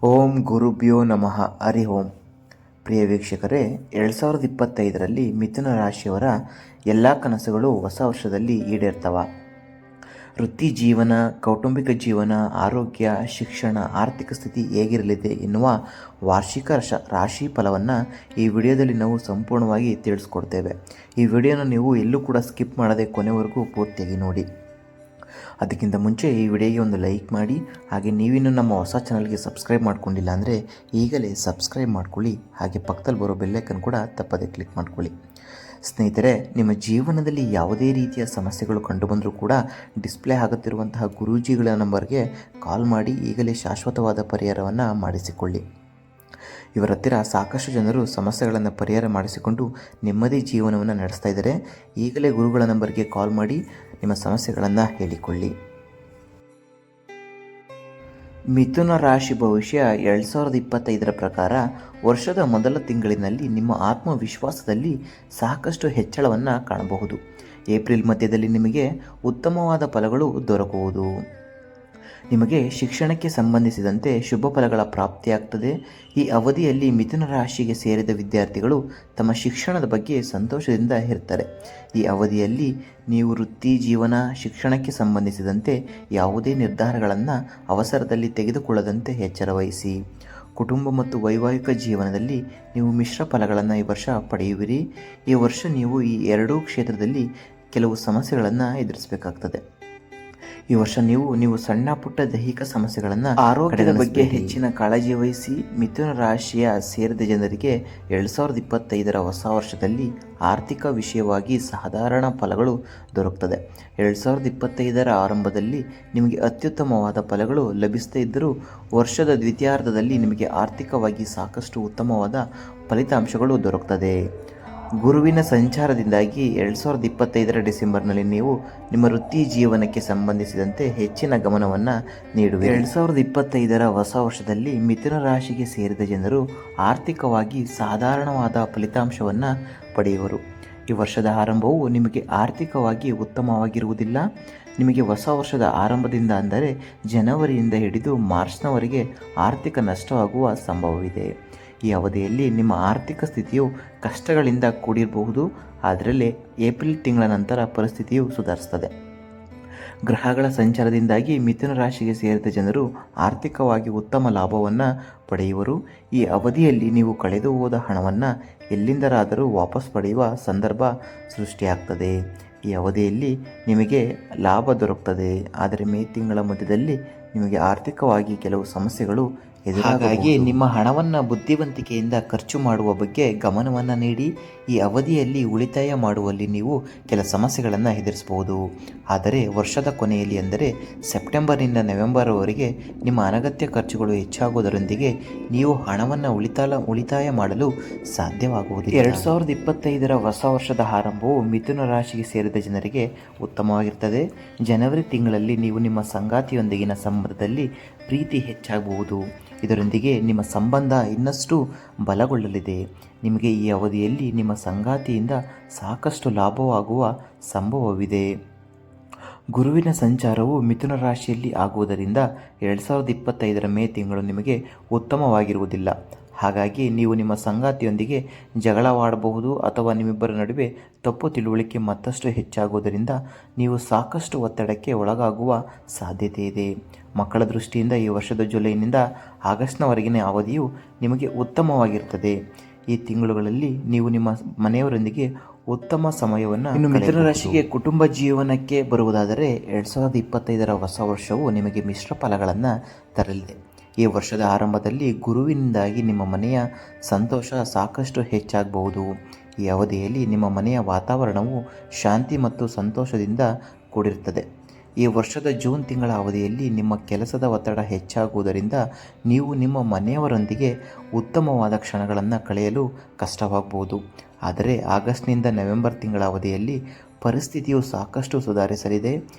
ಓಂ ಗುರುಭ್ಯೋ ನಮಃ ಹರಿ ಓಂ. ಪ್ರಿಯ ವೀಕ್ಷಕರೇ, 2025ರಲ್ಲಿ ಮಿಥುನ ರಾಶಿಯವರ ಎಲ್ಲ ಕನಸುಗಳು ಹೊಸ ವರ್ಷದಲ್ಲಿ ಈಡೇರ್ತವ. ವೃತ್ತಿ ಜೀವನ, ಕೌಟುಂಬಿಕ ಜೀವನ, ಆರೋಗ್ಯ, ಶಿಕ್ಷಣ, ಆರ್ಥಿಕ ಸ್ಥಿತಿ ಹೇಗಿರಲಿದೆ ಎನ್ನುವ ವಾರ್ಷಿಕ ರಾಶಿ ಫಲವನ್ನು ಈ ವಿಡಿಯೋದಲ್ಲಿ ನಾವು ಸಂಪೂರ್ಣವಾಗಿ ತಿಳಿಸ್ಕೊಡ್ತೇವೆ. ಈ ವಿಡಿಯೋನ ನೀವು ಎಲ್ಲೂ ಕೂಡ ಸ್ಕಿಪ್ ಮಾಡದೆ ಕೊನೆವರೆಗೂ ಪೂರ್ತಿಯಾಗಿ ನೋಡಿ. ಅದಕ್ಕಿಂತ ಮುಂಚೆ ಈ ವಿಡಿಯೋಗೆ ಒಂದು ಲೈಕ್ ಮಾಡಿ, ಹಾಗೆ ನೀವಿನ್ನೂ ನಮ್ಮ ಹೊಸ ಚಾನಲ್ಗೆ ಸಬ್ಸ್ಕ್ರೈಬ್ ಮಾಡ್ಕೊಂಡಿಲ್ಲ ಅಂದರೆ ಈಗಲೇ ಸಬ್ಸ್ಕ್ರೈಬ್ ಮಾಡ್ಕೊಳ್ಳಿ. ಹಾಗೆ ಪಕ್ಕದಲ್ಲಿ ಬರೋ ಬೆಲ್ಲೈಕನ್ ಕೂಡ ತಪ್ಪದೆ ಕ್ಲಿಕ್ ಮಾಡ್ಕೊಳ್ಳಿ. ಸ್ನೇಹಿತರೆ, ನಿಮ್ಮ ಜೀವನದಲ್ಲಿ ಯಾವುದೇ ರೀತಿಯ ಸಮಸ್ಯೆಗಳು ಕಂಡುಬಂದರೂ ಕೂಡ ಡಿಸ್ಪ್ಲೇ ಆಗುತ್ತಿರುವಂತಹ ಗುರೂಜಿಗಳ ನಂಬರ್ಗೆ ಕಾಲ್ ಮಾಡಿ ಈಗಲೇ ಶಾಶ್ವತವಾದ ಪರಿಹಾರವನ್ನು ಮಾಡಿಸಿಕೊಳ್ಳಿ. ಇವರ ಹತ್ತಿರ ಸಾಕಷ್ಟು ಜನರು ಸಮಸ್ಯೆಗಳನ್ನು ಪರಿಹಾರ ಮಾಡಿಸಿಕೊಂಡು ನೆಮ್ಮದಿ ಜೀವನವನ್ನು ನಡೆಸ್ತಾ ಇದ್ದಾರೆ. ಈಗಲೇ ಗುರುಗಳ ನಂಬರ್ಗೆ ಕಾಲ್ ಮಾಡಿ ನಿಮ್ಮ ಸಮಸ್ಯೆಗಳನ್ನು ಹೇಳಿಕೊಳ್ಳಿ. ಮಿಥುನ ರಾಶಿ ಭವಿಷ್ಯ 2025ರ ಪ್ರಕಾರ ವರ್ಷದ ಮೊದಲ ತಿಂಗಳಿನಲ್ಲಿ ನಿಮ್ಮ ಆತ್ಮವಿಶ್ವಾಸದಲ್ಲಿ ಸಾಕಷ್ಟು ಹೆಚ್ಚಳವನ್ನು ಕಾಣಬಹುದು. ಏಪ್ರಿಲ್ ಮಧ್ಯದಲ್ಲಿ ನಿಮಗೆ ಉತ್ತಮವಾದ ಫಲಗಳು ದೊರಕುವುದು. ನಿಮಗೆ ಶಿಕ್ಷಣಕ್ಕೆ ಸಂಬಂಧಿಸಿದಂತೆ ಶುಭ ಫಲಗಳ ಪ್ರಾಪ್ತಿಯಾಗ್ತದೆ. ಈ ಅವಧಿಯಲ್ಲಿ ಮಿಥುನ ರಾಶಿಗೆ ಸೇರಿದ ವಿದ್ಯಾರ್ಥಿಗಳು ತಮ್ಮ ಶಿಕ್ಷಣದ ಬಗ್ಗೆ ಸಂತೋಷದಿಂದ ಇರ್ತಾರೆ. ಈ ಅವಧಿಯಲ್ಲಿ ನೀವು ವೃತ್ತಿ ಜೀವನ, ಶಿಕ್ಷಣಕ್ಕೆ ಸಂಬಂಧಿಸಿದಂತೆ ಯಾವುದೇ ನಿರ್ಧಾರಗಳನ್ನು ಅವಸರದಲ್ಲಿ ತೆಗೆದುಕೊಳ್ಳದಂತೆ ಎಚ್ಚರ ವಹಿಸಿ. ಕುಟುಂಬ ಮತ್ತು ವೈವಾಹಿಕ ಜೀವನದಲ್ಲಿ ನೀವು ಮಿಶ್ರ ಫಲಗಳನ್ನು ಈ ವರ್ಷ ಪಡೆಯುವಿರಿ. ಈ ವರ್ಷ ನೀವು ಈ ಎರಡೂ ಕ್ಷೇತ್ರದಲ್ಲಿ ಕೆಲವು ಸಮಸ್ಯೆಗಳನ್ನು ಎದುರಿಸಬೇಕಾಗ್ತದೆ. ಈ ವರ್ಷ ನೀವು ಸಣ್ಣ ಪುಟ್ಟ ದೈಹಿಕ ಸಮಸ್ಯೆಗಳನ್ನು, ಆರೋಗ್ಯದ ಬಗ್ಗೆ ಹೆಚ್ಚಿನ ಕಾಳಜಿ ವಹಿಸಿ. ಮಿಥುನ ರಾಶಿಯ ಸೇರಿದ ಜನರಿಗೆ 2025ರ ಹೊಸ ವರ್ಷದಲ್ಲಿ ಆರ್ಥಿಕ ವಿಷಯವಾಗಿ ಸಾಧಾರಣ ಫಲಗಳು ದೊರಕುತ್ತದೆ. 2025ರ ಆರಂಭದಲ್ಲಿ ನಿಮಗೆ ಅತ್ಯುತ್ತಮವಾದ ಫಲಗಳು ಲಭಿಸದೇ ಇದ್ದರೂ ವರ್ಷದ ದ್ವಿತೀಯಾರ್ಧದಲ್ಲಿ ನಿಮಗೆ ಆರ್ಥಿಕವಾಗಿ ಸಾಕಷ್ಟು ಉತ್ತಮವಾದ ಫಲಿತಾಂಶಗಳು ದೊರಕುತ್ತದೆ. ಗುರುವಿನ ಸಂಚಾರದಿಂದಾಗಿ 2025ರ ಡಿಸೆಂಬರ್ನಲ್ಲಿ ನೀವು ನಿಮ್ಮ ವೃತ್ತಿ ಜೀವನಕ್ಕೆ ಸಂಬಂಧಿಸಿದಂತೆ ಹೆಚ್ಚಿನ ಗಮನವನ್ನು ನೀಡುವಿರಿ. 2025ರ ಹೊಸ ವರ್ಷದಲ್ಲಿ ಮಿಥುನ ರಾಶಿಗೆ ಸೇರಿದ ಜನರು ಆರ್ಥಿಕವಾಗಿ ಸಾಧಾರಣವಾದ ಫಲಿತಾಂಶವನ್ನು ಪಡೆಯುವರು. ಈ ವರ್ಷದ ಆರಂಭವು ನಿಮಗೆ ಆರ್ಥಿಕವಾಗಿ ಉತ್ತಮವಾಗಿರುವುದಿಲ್ಲ. ನಿಮಗೆ ಹೊಸ ವರ್ಷದ ಆರಂಭದಿಂದ ಅಂದರೆ ಜನವರಿಯಿಂದ ಹಿಡಿದು ಮಾರ್ಚ್ನವರೆಗೆ ಆರ್ಥಿಕ ನಷ್ಟವಾಗುವ ಸಂಭವವಿದೆ. ಈ ಅವಧಿಯಲ್ಲಿ ನಿಮ್ಮ ಆರ್ಥಿಕ ಸ್ಥಿತಿಯು ಕಷ್ಟಗಳಿಂದ ಕೂಡಿರಬಹುದು. ಅದರಲ್ಲಿ ಏಪ್ರಿಲ್ ತಿಂಗಳ ನಂತರ ಪರಿಸ್ಥಿತಿಯು ಸುಧಾರಿಸುತ್ತದೆ. ಗ್ರಹಗಳ ಸಂಚಾರದಿಂದಾಗಿ ಮಿಥುನ ರಾಶಿಗೆ ಸೇರಿದ ಜನರು ಆರ್ಥಿಕವಾಗಿ ಉತ್ತಮ ಲಾಭವನ್ನು ಪಡೆಯುವರು. ಈ ಅವಧಿಯಲ್ಲಿ ನೀವು ಕಳೆದು ಹೋದ ಹಣವನ್ನು ಎಲ್ಲಿಂದರಾದರೂ ವಾಪಸ್ ಪಡೆಯುವ ಸಂದರ್ಭ ಸೃಷ್ಟಿಯಾಗ್ತದೆ. ಈ ಅವಧಿಯಲ್ಲಿ ನಿಮಗೆ ಲಾಭ ದೊರಕುತ್ತದೆ. ಆದರೆ ಮೇ ತಿಂಗಳ ಮಧ್ಯದಲ್ಲಿ ನಿಮಗೆ ಆರ್ಥಿಕವಾಗಿ ಕೆಲವು ಸಮಸ್ಯೆಗಳು ಹಾಗಾಗಿ ನಿಮ್ಮ ಹಣವನ್ನು ಬುದ್ಧಿವಂತಿಕೆಯಿಂದ ಖರ್ಚು ಮಾಡುವ ಬಗ್ಗೆ ಗಮನವನ್ನು ನೀಡಿ. ಈ ಅವಧಿಯಲ್ಲಿ ಉಳಿತಾಯ ಮಾಡುವಲ್ಲಿ ನೀವು ಕೆಲ ಸಮಸ್ಯೆಗಳನ್ನು ಎದುರಿಸಬಹುದು. ಆದರೆ ವರ್ಷದ ಕೊನೆಯಲ್ಲಿ ಅಂದರೆ ಸೆಪ್ಟೆಂಬರ್ನಿಂದ ನವೆಂಬರ್ವರೆಗೆ ನಿಮ್ಮ ಅನಗತ್ಯ ಖರ್ಚುಗಳು ಹೆಚ್ಚಾಗುವುದರೊಂದಿಗೆ ನೀವು ಹಣವನ್ನು ಉಳಿತಾಯ ಮಾಡಲು ಸಾಧ್ಯವಾಗುವುದಿಲ್ಲ. 2025ರ ಹೊಸ ವರ್ಷದ ಆರಂಭವು ಮಿಥುನ ರಾಶಿಗೆ ಸೇರಿದ ಜನರಿಗೆ ಉತ್ತಮವಾಗಿರ್ತದೆ. ಜನವರಿ ತಿಂಗಳಲ್ಲಿ ನೀವು ನಿಮ್ಮ ಸಂಗಾತಿಯೊಂದಿಗಿನ ಸಂಬಂಧದಲ್ಲಿ ಪ್ರೀತಿ ಹೆಚ್ಚಾಗಬಹುದು. ಇದರೊಂದಿಗೆ ನಿಮ್ಮ ಸಂಬಂಧ ಇನ್ನಷ್ಟು ಬಲಗೊಳ್ಳಲಿದೆ. ನಿಮಗೆ ಈ ಅವಧಿಯಲ್ಲಿ ನಿಮ್ಮ ಸಂಗಾತಿಯಿಂದ ಸಾಕಷ್ಟು ಲಾಭವಾಗುವ ಸಂಭವವಿದೆ. ಗುರುವಿನ ಸಂಚಾರವು ಮಿಥುನ ರಾಶಿಯಲ್ಲಿ ಆಗುವುದರಿಂದ 2025ರ ಮೇ ತಿಂಗಳು ನಿಮಗೆ ಉತ್ತಮವಾಗಿರುವುದಿಲ್ಲ. ಹಾಗಾಗಿ ನೀವು ನಿಮ್ಮ ಸಂಗಾತಿಯೊಂದಿಗೆ ಜಗಳವಾಡಬಹುದು ಅಥವಾ ನಿಮ್ಮಿಬ್ಬರ ನಡುವೆ ತಪ್ಪು ತಿಳುವಳಿಕೆ ಮತ್ತಷ್ಟು ಹೆಚ್ಚಾಗುವುದರಿಂದ ನೀವು ಸಾಕಷ್ಟು ಒತ್ತಡಕ್ಕೆ ಒಳಗಾಗುವ ಸಾಧ್ಯತೆ ಇದೆ. ಮಕ್ಕಳ ದೃಷ್ಟಿಯಿಂದ ಈ ವರ್ಷದ ಜುಲೈನಿಂದ ಆಗಸ್ಟ್ನವರೆಗಿನ ಅವಧಿಯು ನಿಮಗೆ ಉತ್ತಮವಾಗಿರುತ್ತದೆ. ಈ ತಿಂಗಳುಗಳಲ್ಲಿ ನೀವು ನಿಮ್ಮ ಮನೆಯವರೊಂದಿಗೆ ಉತ್ತಮ ಸಮಯವನ್ನು. ಇನ್ನು ಮಿಥುನ ರಾಶಿಗೆ ಕುಟುಂಬ ಜೀವನಕ್ಕೆ ಬರುವುದಾದರೆ 2025ರ ಹೊಸ ವರ್ಷವು ನಿಮಗೆ ಮಿಶ್ರ ಫಲಗಳನ್ನು ತರಲಿದೆ. ಈ ವರ್ಷದ ಆರಂಭದಲ್ಲಿ ಗುರುವಿನಿಂದಾಗಿ ನಿಮ್ಮ ಮನೆಯ ಸಂತೋಷ ಸಾಕಷ್ಟು ಹೆಚ್ಚಾಗಬಹುದು. ಈ ಅವಧಿಯಲ್ಲಿ ನಿಮ್ಮ ಮನೆಯ ವಾತಾವರಣವು ಶಾಂತಿ ಮತ್ತು ಸಂತೋಷದಿಂದ ಕೂಡಿರುತ್ತದೆ. ಈ ವರ್ಷದ ಜೂನ್ ತಿಂಗಳ ಅವಧಿಯಲ್ಲಿ ನಿಮ್ಮ ಕೆಲಸದ ಒತ್ತಡ ಹೆಚ್ಚಾಗುವುದರಿಂದ ನೀವು ನಿಮ್ಮ ಮನೆಯವರೊಂದಿಗೆ ಉತ್ತಮವಾದ ಕ್ಷಣಗಳನ್ನು ಕಳೆಯಲು ಕಷ್ಟವಾಗಬಹುದು. ಆದರೆ ಆಗಸ್ಟ್ನಿಂದ ನವೆಂಬರ್ ತಿಂಗಳ ಅವಧಿಯಲ್ಲಿ ಪರಿಸ್ಥಿತಿಯು ಸಾಕಷ್ಟು ಸುಧಾರಿಸಲಿದೆ.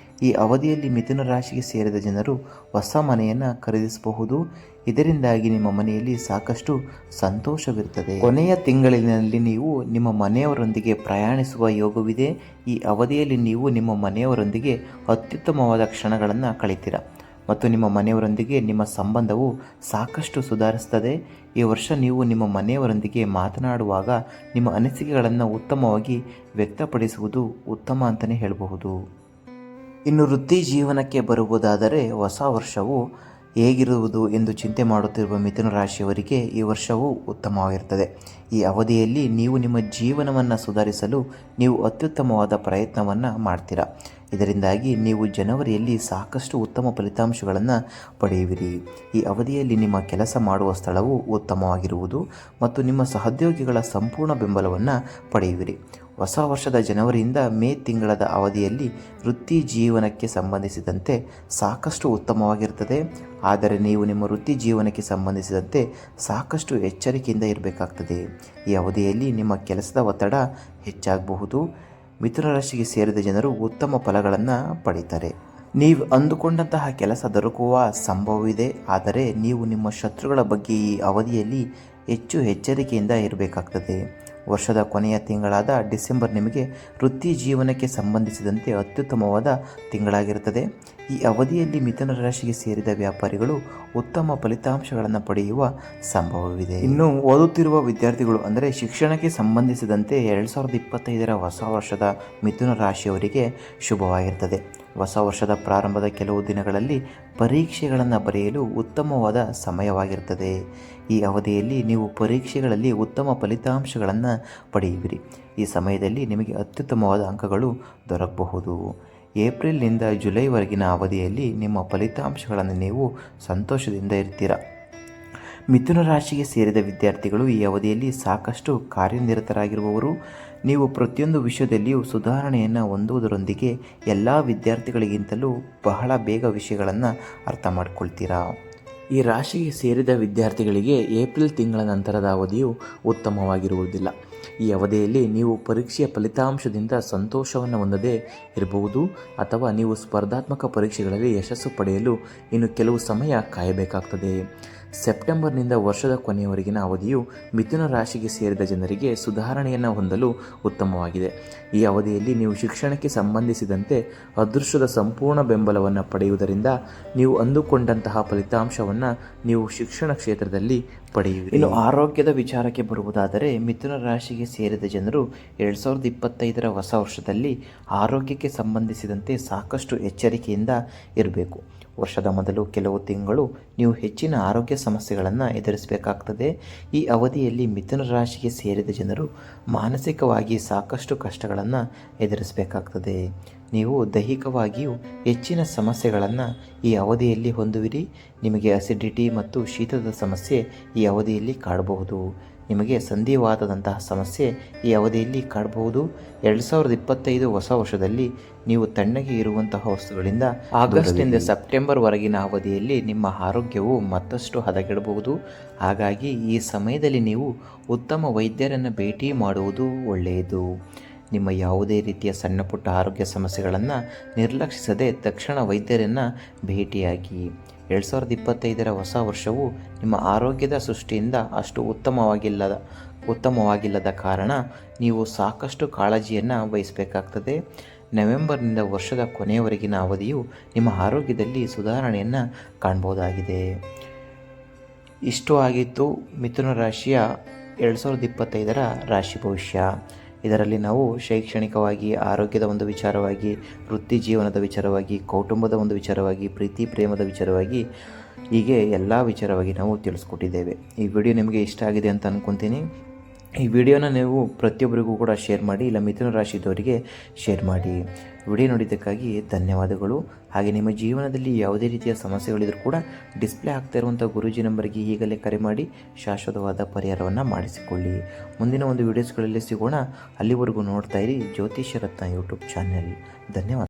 ಈ ಅವಧಿಯಲ್ಲಿ ಮಿಥುನ ರಾಶಿಗೆ ಸೇರಿದ ಜನರು ಹೊಸ ಮನೆಯನ್ನು ಖರೀದಿಸಬಹುದು. ಇದರಿಂದಾಗಿ ನಿಮ್ಮ ಮನೆಯಲ್ಲಿ ಸಾಕಷ್ಟು ಸಂತೋಷವಿರುತ್ತದೆ. ಕೊನೆಯ ತಿಂಗಳಿನಲ್ಲಿ ನೀವು ನಿಮ್ಮ ಮನೆಯವರೊಂದಿಗೆ ಪ್ರಯಾಣಿಸುವ ಯೋಗವಿದೆ. ಈ ಅವಧಿಯಲ್ಲಿ ನೀವು ನಿಮ್ಮ ಮನೆಯವರೊಂದಿಗೆ ಅತ್ಯುತ್ತಮವಾದ ಕ್ಷಣಗಳನ್ನು ಕಳೀತೀರ. ಮತ್ತು ನಿಮ್ಮ ಮನೆಯವರೊಂದಿಗೆ ನಿಮ್ಮ ಸಂಬಂಧವು ಸಾಕಷ್ಟು ಸುಧಾರಿಸುತ್ತದೆ. ಈ ವರ್ಷ ನೀವು ನಿಮ್ಮ ಮನೆಯವರೊಂದಿಗೆ ಮಾತನಾಡುವಾಗ ನಿಮ್ಮ ಅನಿಸಿಕೆಗಳನ್ನು ಉತ್ತಮವಾಗಿ ವ್ಯಕ್ತಪಡಿಸುವುದು ಉತ್ತಮ ಅಂತಲೇ ಹೇಳಬಹುದು. ಇನ್ನು ವೃತ್ತಿ ಜೀವನಕ್ಕೆ ಬರುವುದಾದರೆ ಹೊಸ ವರ್ಷವು ಹೇಗಿರುವುದು ಎಂದು ಚಿಂತೆ ಮಾಡುತ್ತಿರುವ ಮಿಥುನ ರಾಶಿಯವರಿಗೆ ಈ ವರ್ಷವೂ ಉತ್ತಮವಾಗಿರುತ್ತದೆ. ಈ ಅವಧಿಯಲ್ಲಿ ನೀವು ನಿಮ್ಮ ಜೀವನವನ್ನು ಸುಧಾರಿಸಲು ನೀವು ಅತ್ಯುತ್ತಮವಾದ ಪ್ರಯತ್ನವನ್ನು ಮಾಡ್ತೀರಾ. ಇದರಿಂದಾಗಿ ನೀವು ಜನವರಿಯಲ್ಲಿ ಸಾಕಷ್ಟು ಉತ್ತಮ ಫಲಿತಾಂಶಗಳನ್ನು ಪಡೆಯುವಿರಿ. ಈ ಅವಧಿಯಲ್ಲಿ ನಿಮ್ಮ ಕೆಲಸ ಮಾಡುವ ಸ್ಥಳವು ಉತ್ತಮವಾಗಿರುವುದು ಮತ್ತು ನಿಮ್ಮ ಸಹೋದ್ಯೋಗಿಗಳ ಸಂಪೂರ್ಣ ಬೆಂಬಲವನ್ನು ಪಡೆಯುವಿರಿ. ಹೊಸ ವರ್ಷದ ಜನವರಿಯಿಂದ ಮೇ ತಿಂಗಳದ ಅವಧಿಯಲ್ಲಿ ವೃತ್ತಿ ಜೀವನಕ್ಕೆ ಸಂಬಂಧಿಸಿದಂತೆ ಸಾಕಷ್ಟು ಉತ್ತಮವಾಗಿರುತ್ತದೆ. ಆದರೆ ನೀವು ನಿಮ್ಮ ವೃತ್ತಿ ಜೀವನಕ್ಕೆ ಸಂಬಂಧಿಸಿದಂತೆ ಸಾಕಷ್ಟು ಎಚ್ಚರಿಕೆಯಿಂದ ಇರಬೇಕಾಗ್ತದೆ. ಈ ಅವಧಿಯಲ್ಲಿ ನಿಮ್ಮ ಕೆಲಸದ ಒತ್ತಡ ಹೆಚ್ಚಾಗಬಹುದು. ಮಿಥುನ ರಾಶಿಗೆ ಸೇರಿದ ಜನರು ಉತ್ತಮ ಫಲಗಳನ್ನು ಪಡೀತಾರೆ. ನೀವು ಅಂದುಕೊಂಡಂತಹ ಕೆಲಸ ದೊರಕುವ ಸಂಭವವಿದೆ. ಆದರೆ ನೀವು ನಿಮ್ಮ ಶತ್ರುಗಳ ಬಗ್ಗೆ ಈ ಅವಧಿಯಲ್ಲಿ ಹೆಚ್ಚು ಎಚ್ಚರಿಕೆಯಿಂದ ಇರಬೇಕಾಗ್ತದೆ. ವರ್ಷದ ಕೊನೆಯ ತಿಂಗಳಾದ ಡಿಸೆಂಬರ್ ನಿಮಗೆ ವೃತ್ತಿ ಜೀವನಕ್ಕೆ ಸಂಬಂಧಿಸಿದಂತೆ ಅತ್ಯುತ್ತಮವಾದ ತಿಂಗಳಾಗಿರುತ್ತದೆ. ಈ ಅವಧಿಯಲ್ಲಿ ಮಿಥುನ ರಾಶಿಗೆ ಸೇರಿದ ವ್ಯಾಪಾರಿಗಳು ಉತ್ತಮ ಫಲಿತಾಂಶಗಳನ್ನು ಪಡೆಯುವ ಸಂಭವವಿದೆ. ಇನ್ನು ಓದುತ್ತಿರುವ ವಿದ್ಯಾರ್ಥಿಗಳು ಅಂದರೆ ಶಿಕ್ಷಣಕ್ಕೆ ಸಂಬಂಧಿಸಿದಂತೆ 2025ರ ಹೊಸ ವರ್ಷದ ಮಿಥುನ ರಾಶಿಯವರಿಗೆ ಶುಭವಾಗಿರ್ತದೆ. ಹೊಸ ವರ್ಷದ ಪ್ರಾರಂಭದ ಕೆಲವು ದಿನಗಳಲ್ಲಿ ಪರೀಕ್ಷೆಗಳನ್ನು ಬರೆಯಲು ಉತ್ತಮವಾದ ಸಮಯವಾಗಿರುತ್ತದೆ. ಈ ಅವಧಿಯಲ್ಲಿ ನೀವು ಪರೀಕ್ಷೆಗಳಲ್ಲಿ ಉತ್ತಮ ಫಲಿತಾಂಶಗಳನ್ನು ಪಡೆಯುವಿರಿ. ಈ ಸಮಯದಲ್ಲಿ ನಿಮಗೆ ಅತ್ಯುತ್ತಮವಾದ ಅಂಕಗಳು ದೊರಕಬಹುದು. ಏಪ್ರಿಲ್ನಿಂದ ಜುಲೈವರೆಗಿನ ಅವಧಿಯಲ್ಲಿ ನಿಮ್ಮ ಫಲಿತಾಂಶಗಳನ್ನು ನೀವು ಸಂತೋಷದಿಂದ ಇರ್ತೀರ. ಮಿಥುನ ರಾಶಿಗೆ ಸೇರಿದ ವಿದ್ಯಾರ್ಥಿಗಳು ಈ ಅವಧಿಯಲ್ಲಿ ಸಾಕಷ್ಟು ಕಾರ್ಯನಿರತರಾಗಿರುವವರು. ನೀವು ಪ್ರತಿಯೊಂದು ವಿಷಯದಲ್ಲಿಯೂ ಸುಧಾರಣೆಯನ್ನು ಹೊಂದುವುದರೊಂದಿಗೆ ಎಲ್ಲ ವಿದ್ಯಾರ್ಥಿಗಳಿಗಿಂತಲೂ ಬಹಳ ಬೇಗ ವಿಷಯಗಳನ್ನು ಅರ್ಥ ಮಾಡಿಕೊಳ್ತೀರಾ. ಈ ರಾಶಿಗೆ ಸೇರಿದ ವಿದ್ಯಾರ್ಥಿಗಳಿಗೆ ಏಪ್ರಿಲ್ ತಿಂಗಳ ನಂತರದ ಅವಧಿಯು ಉತ್ತಮವಾಗಿರುವುದಿಲ್ಲ. ಈ ಅವಧಿಯಲ್ಲಿ ನೀವು ಪರೀಕ್ಷೆಯ ಫಲಿತಾಂಶದಿಂದ ಸಂತೋಷವನ್ನು ಹೊಂದದೇ ಇರಬಹುದು ಅಥವಾ ನೀವು ಸ್ಪರ್ಧಾತ್ಮಕ ಪರೀಕ್ಷೆಗಳಲ್ಲಿ ಯಶಸ್ಸು ಪಡೆಯಲು ಇನ್ನು ಕೆಲವು ಸಮಯ ಕಾಯಬೇಕಾಗ್ತದೆ. ಸೆಪ್ಟೆಂಬರ್ನಿಂದ ವರ್ಷದ ಕೊನೆಯವರೆಗಿನ ಅವಧಿಯು ಮಿಥುನ ರಾಶಿಗೆ ಸೇರಿದ ಜನರಿಗೆ ಸುಧಾರಣೆಯನ್ನು ಹೊಂದಲು ಉತ್ತಮವಾಗಿದೆ. ಈ ಅವಧಿಯಲ್ಲಿ ನೀವು ಶಿಕ್ಷಣಕ್ಕೆ ಸಂಬಂಧಿಸಿದಂತೆ ಅದೃಷ್ಟದ ಸಂಪೂರ್ಣ ಬೆಂಬಲವನ್ನು ಪಡೆಯುವುದರಿಂದ ನೀವು ಅಂದುಕೊಂಡಂತಹ ಫಲಿತಾಂಶವನ್ನು ನೀವು ಶಿಕ್ಷಣ ಕ್ಷೇತ್ರದಲ್ಲಿ ಪಡೆಯುವಿರಿ. ಇನ್ನು ಆರೋಗ್ಯದ ವಿಚಾರಕ್ಕೆ ಬರುವುದಾದರೆ ಮಿಥುನ ರಾಶಿಗೆ ಸೇರಿದ ಜನರು 2025ರ ಹೊಸ ವರ್ಷದಲ್ಲಿ ಆರೋಗ್ಯಕ್ಕೆ ಸಂಬಂಧಿಸಿದಂತೆ ಸಾಕಷ್ಟು ಎಚ್ಚರಿಕೆಯಿಂದ ಇರಬೇಕು. ವರ್ಷದ ಮೊದಲು ಕೆಲವು ತಿಂಗಳು ನೀವು ಹೆಚ್ಚಿನ ಆರೋಗ್ಯ ಸಮಸ್ಯೆಗಳನ್ನು ಎದುರಿಸಬೇಕಾಗ್ತದೆ. ಈ ಅವಧಿಯಲ್ಲಿ ಮಿಥುನ ರಾಶಿಗೆ ಸೇರಿದ ಜನರು ಮಾನಸಿಕವಾಗಿ ಸಾಕಷ್ಟು ಕಷ್ಟಗಳನ್ನು ಎದುರಿಸಬೇಕಾಗ್ತದೆ. ನೀವು ದೈಹಿಕವಾಗಿಯೂ ಹೆಚ್ಚಿನ ಸಮಸ್ಯೆಗಳನ್ನು ಈ ಅವಧಿಯಲ್ಲಿ ಹೊಂದುವಿರಿ. ನಿಮಗೆ ಅಸಿಡಿಟಿ ಮತ್ತು ಶೀತದ ಸಮಸ್ಯೆ ಈ ಅವಧಿಯಲ್ಲಿ ಕಾಡಬಹುದು. ನಿಮಗೆ ಸಂಧಿವಾತದಂತಹ ಸಮಸ್ಯೆ ಈ ಅವಧಿಯಲ್ಲಿ ಕಾಡಬಹುದು. 2025 ಹೊಸ ವರ್ಷದಲ್ಲಿ ನೀವು ತಣ್ಣಗೆ ಇರುವಂತಹ ವಸ್ತುಗಳಿಂದ ಆಗಸ್ಟ್ನಿಂದ ಸೆಪ್ಟೆಂಬರ್ವರೆಗಿನ ಅವಧಿಯಲ್ಲಿ ನಿಮ್ಮ ಆರೋಗ್ಯವು ಮತ್ತಷ್ಟು ಹದಗೆಡಬಹುದು. ಹಾಗಾಗಿ ಈ ಸಮಯದಲ್ಲಿ ನೀವು ಉತ್ತಮ ವೈದ್ಯರನ್ನು ಭೇಟಿ ಮಾಡುವುದು ಒಳ್ಳೆಯದು. ನಿಮ್ಮ ಯಾವುದೇ ರೀತಿಯ ಸಣ್ಣ ಪುಟ್ಟ ಆರೋಗ್ಯ ಸಮಸ್ಯೆಗಳನ್ನು ನಿರ್ಲಕ್ಷಿಸದೆ ತಕ್ಷಣ ವೈದ್ಯರನ್ನು ಭೇಟಿಯಾಗಿ. 2025ರ ಹೊಸ ವರ್ಷವು ನಿಮ್ಮ ಆರೋಗ್ಯದ ಸೃಷ್ಟಿಯಿಂದ ಅಷ್ಟು ಉತ್ತಮವಾಗಿಲ್ಲದ ಕಾರಣ ನೀವು ಸಾಕಷ್ಟು ಕಾಳಜಿಯನ್ನು ವಹಿಸಬೇಕಾಗ್ತದೆ. ನವೆಂಬರ್ನಿಂದ ವರ್ಷದ ಕೊನೆಯವರೆಗಿನ ಅವಧಿಯು ನಿಮ್ಮ ಆರೋಗ್ಯದಲ್ಲಿ ಸುಧಾರಣೆಯನ್ನು ಕಾಣಬಹುದಾಗಿದೆ. ಇಷ್ಟು ಆಗಿತ್ತು ಮಿಥುನ ರಾಶಿಯ 2025ರ ರಾಶಿ ಭವಿಷ್ಯ. ಇದರಲ್ಲಿ ನಾವು ಶೈಕ್ಷಣಿಕವಾಗಿ, ಆರೋಗ್ಯದ ಒಂದು ವಿಚಾರವಾಗಿ, ವೃತ್ತಿ ಜೀವನದ ವಿಚಾರವಾಗಿ, ಕೌಟುಂಬದ ಒಂದು ವಿಚಾರವಾಗಿ, ಪ್ರೀತಿ ಪ್ರೇಮದ ವಿಚಾರವಾಗಿ, ಹೀಗೆ ಎಲ್ಲ ವಿಚಾರವಾಗಿ ನಾವು ತಿಳಿಸ್ಕೊಟ್ಟಿದ್ದೇವೆ. ಈ ವಿಡಿಯೋ ನಿಮಗೆ ಇಷ್ಟ ಆಗಿದೆ ಅಂತ ಅಂದ್ಕೊತೀನಿ. ಈ ವಿಡಿಯೋನ ನೀವು ಪ್ರತಿಯೊಬ್ಬರಿಗೂ ಕೂಡ ಶೇರ್ ಮಾಡಿ, ಇಲ್ಲ ಮಿಥುನ ರಾಶಿದವರಿಗೆ ಶೇರ್ ಮಾಡಿ. ವಿಡಿಯೋ ನೋಡಿದ್ದಕ್ಕಾಗಿ ಧನ್ಯವಾದಗಳು. ಹಾಗೆ ನಿಮ್ಮ ಜೀವನದಲ್ಲಿ ಯಾವುದೇ ರೀತಿಯ ಸಮಸ್ಯೆಗಳಿದ್ರೂ ಕೂಡ ಡಿಸ್ಪ್ಲೇ ಆಗ್ತಾ ಇರುವಂಥ ಗುರೂಜಿ ನಂಬರ್ಗೆ ಈಗಲೇ ಕರೆ ಮಾಡಿ ಶಾಶ್ವತವಾದ ಪರಿಹಾರವನ್ನು ಮಾಡಿಸಿಕೊಳ್ಳಿ. ಮುಂದಿನ ಒಂದು ವಿಡಿಯೋಸ್ಗಳಲ್ಲಿ ಸಿಗೋಣ. ಅಲ್ಲಿವರೆಗೂ ನೋಡ್ತಾ ಇರಿ ಜ್ಯೋತಿಷ್ಯ ರತ್ನ ಯೂಟ್ಯೂಬ್ ಚಾನೆಲ್. ಧನ್ಯವಾದ.